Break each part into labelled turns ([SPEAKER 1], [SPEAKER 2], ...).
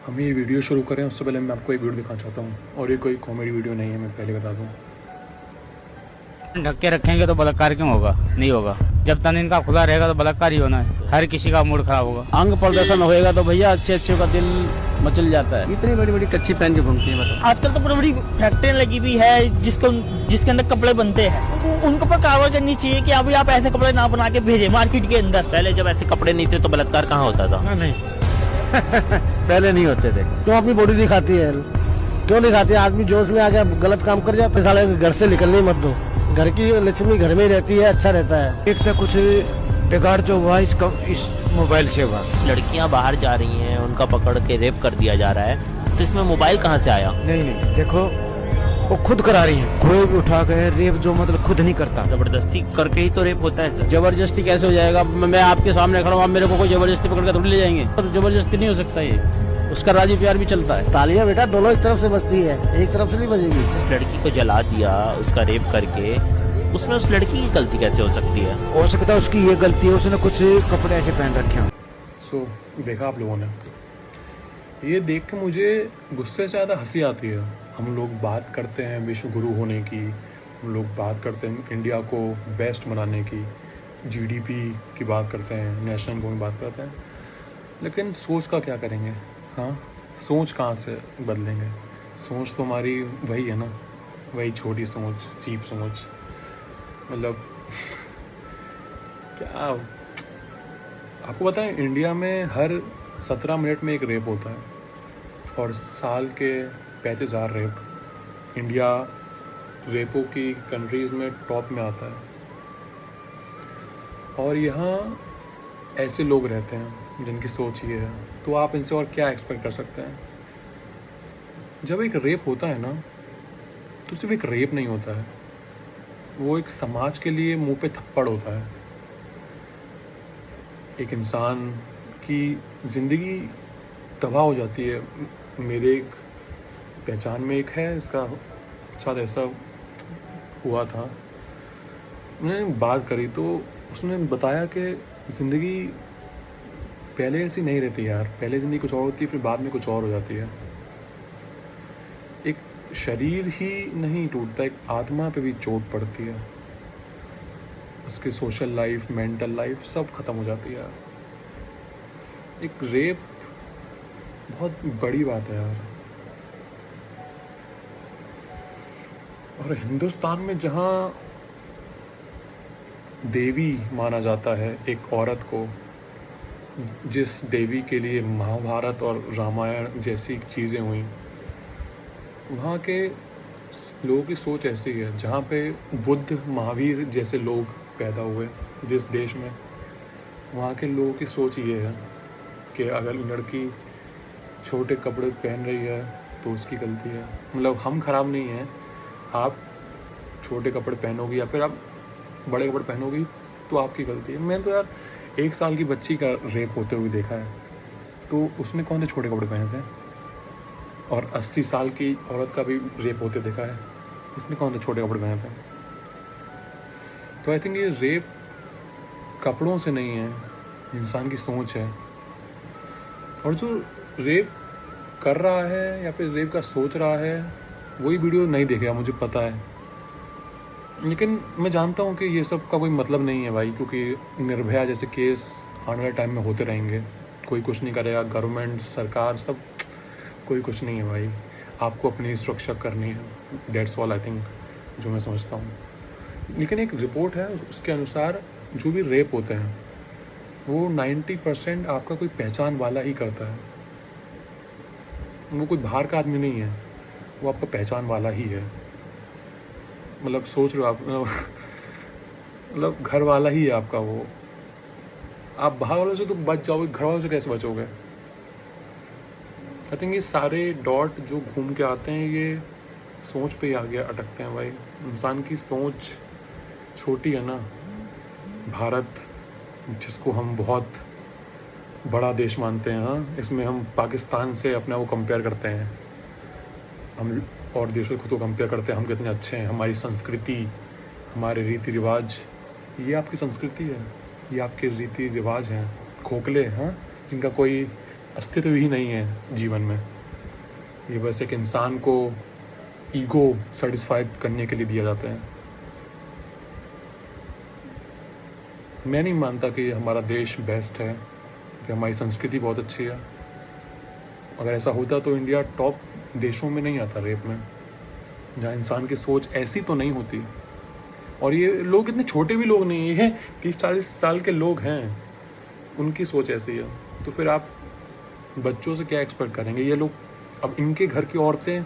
[SPEAKER 1] हम ये वीडियो शुरू करें उससे पहले मैं आपको एक वीडियो दिखाना चाहता हूँ, और ये कोई कॉमेडी वीडियो नहीं है, मैं पहले बता दूँ।
[SPEAKER 2] ढक के रखेंगे तो बलात्कार क्यों होगा? नहीं होगा। जब तक इनका खुला रहेगा तो बलात्कार ही होना है। हर किसी का मूड खराब होगा।
[SPEAKER 3] अंग प्रदर्शन होएगा तो भैया अच्छे अच्छे का दिल मचल जाता है।
[SPEAKER 4] इतनी बड़ी बड़ी कच्ची पहन के घूमती है बताओ।
[SPEAKER 5] आजकल तो बड़ी बड़ी फैक्ट्रियां लगी हुई है जिसके अंदर कपड़े बनते हैं। उनको पर कार्रवाई करनी चाहिए कि अभी आप ऐसे कपड़े ना बना के भेजे मार्केट के अंदर।
[SPEAKER 4] पहले जब ऐसे कपड़े नहीं थे तो बलात्कार कहाँ होता था?
[SPEAKER 5] नहीं
[SPEAKER 4] पहले नहीं होते थे।
[SPEAKER 3] क्यों अपनी बॉडी दिखाती है? क्यों दिखाती है? आदमी जोश में आ गया गलत काम कर जाता है, साले घर से निकलने मत दो। घर की लक्ष्मी घर में ही रहती है, अच्छा रहता है।
[SPEAKER 6] एक तो कुछ बिगाड़ जो हुआ इस मोबाइल से हुआ।
[SPEAKER 4] लड़कियां बाहर जा रही हैं, उनका पकड़ के रेप कर दिया जा रहा है, तो इसमें मोबाइल कहाँ से आया?
[SPEAKER 6] नहीं देखो, वो खुद करा रही है। कोई भी उठा गए रेप जो मतलब खुद नहीं करता।
[SPEAKER 4] जबरदस्ती करके ही तो रेप होता है सर।
[SPEAKER 3] जबरदस्ती कैसे हो जाएगा? मैं आपके सामने खड़ा हूँ, आप मेरे को कोई जबरदस्ती पकड़ के थोड़ी ले जाएंगे। तो जबरदस्ती नहीं हो सकता, ये उसका राजी प्यार भी चलता है। तालियां बेटा दोनों एक तरफ से बजती है, एक तरफ से नहीं बजेगी।
[SPEAKER 4] जिस लड़की को जला दिया उसका रेप करके, उसमें उस लड़की की गलती कैसे हो सकती है?
[SPEAKER 6] हो सकता है उसकी ये गलती है, उसने कुछ कपड़े ऐसे पहन रखे हो।
[SPEAKER 1] सो देखा आप लोगों ने, ये देख के मुझे गुस्से से ज़्यादा हंसी आती है। हम लोग बात करते हैं विश्व गुरु होने की, हम लोग बात करते हैं इंडिया को बेस्ट बनाने की, जीडीपी की बात करते हैं, नेशनल को की बात करते हैं, लेकिन सोच का क्या करेंगे? हाँ, सोच कहाँ से बदलेंगे? सोच तो हमारी वही है ना, वही छोटी सोच, चीप सोच। मतलब क्या आपको बताएं, इंडिया में हर 17 मिनट में एक रेप होता है, और साल के 35,000 रेप। इंडिया रेपों की कंट्रीज़ में टॉप में आता है, और यहाँ ऐसे लोग रहते हैं जिनकी सोच ये है, तो आप इनसे और क्या एक्सपेक्ट कर सकते हैं? जब एक रेप होता है ना, तो सिर्फ एक रेप नहीं होता है, वो एक समाज के लिए मुंह पे थप्पड़ होता है। एक इंसान की ज़िंदगी तबाह हो जाती है। मेरे एक पहचान में एक है, इसका साथ ऐसा हुआ था। मैंने बात करी तो उसने बताया कि ज़िंदगी पहले ऐसी नहीं रहती यार। पहले ज़िंदगी कुछ और होती है, फिर बाद में कुछ और हो जाती है। एक शरीर ही नहीं टूटता, एक आत्मा पे भी चोट पड़ती है। उसकी सोशल लाइफ, मेंटल लाइफ सब ख़त्म हो जाती है। एक रेप बहुत बड़ी बात है यार। और हिंदुस्तान में जहाँ देवी माना जाता है एक औरत को, जिस देवी के लिए महाभारत और रामायण जैसी चीज़ें हुई, वहाँ के लोगों की सोच ऐसी है। जहाँ पे बुद्ध, महावीर जैसे लोग पैदा हुए जिस देश में, वहाँ के लोगों की सोच ये है कि अगर लड़की छोटे कपड़े पहन रही है तो उसकी गलती है। मतलब हम ख़राब नहीं हैं, आप छोटे कपड़े पहनोगी या फिर आप बड़े कपड़े पहनोगी तो आपकी गलती है। मैंने तो यार 1 साल की बच्ची का रेप होते हुए देखा है, तो उसने कौन से छोटे कपड़े पहने थे? और 80 साल की औरत का भी रेप होते देखा है, उसने कौन से छोटे कपड़े पहने थे? तो आई थिंक ये रेप कपड़ों से नहीं है, इंसान की सोच है। और जो रेप कर रहा है या फिर रेप का सोच रहा है, वही वीडियो नहीं देखेगा, मुझे पता है। लेकिन मैं जानता हूँ कि ये सब का कोई मतलब नहीं है भाई, क्योंकि निर्भया जैसे केस आने वाले टाइम में होते रहेंगे, कोई कुछ नहीं करेगा, गवर्नमेंट, सरकार, सब कोई कुछ नहीं है भाई। आपको अपनी सुरक्षा करनी है, डेट्स ऑल आई थिंक, जो मैं समझता हूँ। लेकिन एक रिपोर्ट है, उसके अनुसार जो भी रेप होते हैं वो 90% आपका कोई पहचान वाला ही करता है। वो कोई बाहर का आदमी नहीं है, वो आपका पहचान वाला ही है। मतलब सोच रहे हो आप, मतलब घर वाला ही है आपका वो। आप बाहर वालों से तो बच जाओगे, घर वालों से कैसे बचोगे? आई थिंक ये सारे डॉट जो घूम के आते हैं, ये सोच पे ही आगे अटकते हैं भाई। इंसान की सोच छोटी है ना। भारत, जिसको हम बहुत बड़ा देश मानते हैं, हाँ, इसमें हम पाकिस्तान से अपना वो कंपेयर करते हैं, हम और देशों को तो कंपेयर करते हैं हम कितने अच्छे हैं, हमारी संस्कृति, हमारे रीति रिवाज। ये आपकी संस्कृति है, ये आपके रीति रिवाज हैं, खोखले, हाँ, जिनका कोई अस्तित्व ही नहीं है जीवन में। ये बस एक इंसान को ईगो सेटिस्फाइड करने के लिए दिया जाता है। मैं नहीं मानता कि हमारा देश बेस्ट है, कि हमारी संस्कृति बहुत अच्छी है। अगर ऐसा होता तो इंडिया टॉप देशों में नहीं आता रेप में, जहाँ इंसान की सोच ऐसी तो नहीं होती। और ये लोग इतने छोटे भी लोग नहीं हैं, 30-40 साल के लोग हैं, उनकी सोच ऐसी है। तो फिर आप बच्चों से क्या एक्सपेक्ट करेंगे? ये लोग, अब इनके घर की औरतें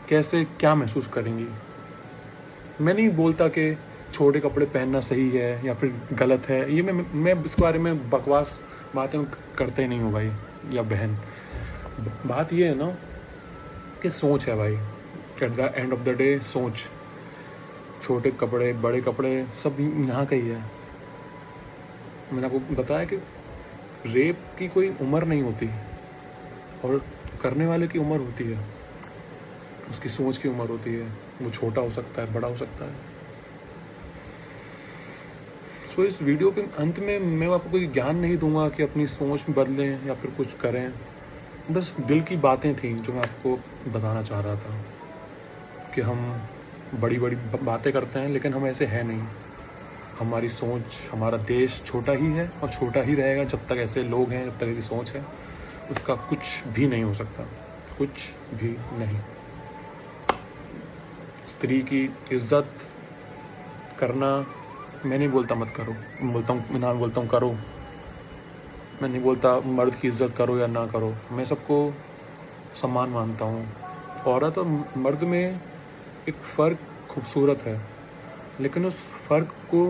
[SPEAKER 1] कैसे क्या महसूस करेंगी? मैं नहीं बोलता कि छोटे कपड़े पहनना सही है या फिर गलत है, ये मैं इस बारे में बकवास बातें करते ही नहीं हूँ भाई या बहन। बात ये है ना कि सोच है भाई, at the end of the day सोच। छोटे कपड़े बड़े कपड़े सब यहाँ का ही है। मैंने आपको बताया कि रेप की कोई उम्र नहीं होती, और करने वाले की उम्र होती है, उसकी सोच की उम्र होती है। वो छोटा हो सकता है, बड़ा हो सकता है। सो इस वीडियो के अंत में मैं आपको कोई ज्ञान नहीं दूंगा कि अपनी सोच बदलें या फिर कुछ करें। बस दिल की बातें थी जो मैं आपको बताना चाह रहा था कि हम बड़ी बड़ी बातें करते हैं, लेकिन हम ऐसे हैं नहीं। हमारी सोच, हमारा देश छोटा ही है और छोटा ही रहेगा जब तक ऐसे लोग हैं, जब तक ऐसी सोच है। उसका कुछ भी नहीं हो सकता, कुछ भी नहीं। स्त्री की इज्जत करना, मैं नहीं बोलता मत करो, मैं बोलता हूँ करो। मैं नहीं बोलता मर्द की इज्जत करो या ना करो, मैं सबको समान मानता हूँ। औरत और मर्द में एक फ़र्क खूबसूरत है, लेकिन उस फ़र्क को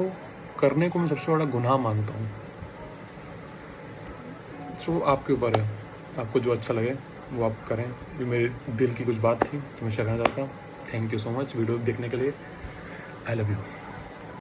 [SPEAKER 1] करने को मैं सबसे बड़ा गुनाह मानता हूँ। सो आपके ऊपर है, आपको जो अच्छा लगे वो आप करें। ये मेरे दिल की कुछ बात थी जो मैं शेयर करना चाहता हूँ। Thank you so much video देखने के लिए। I love you.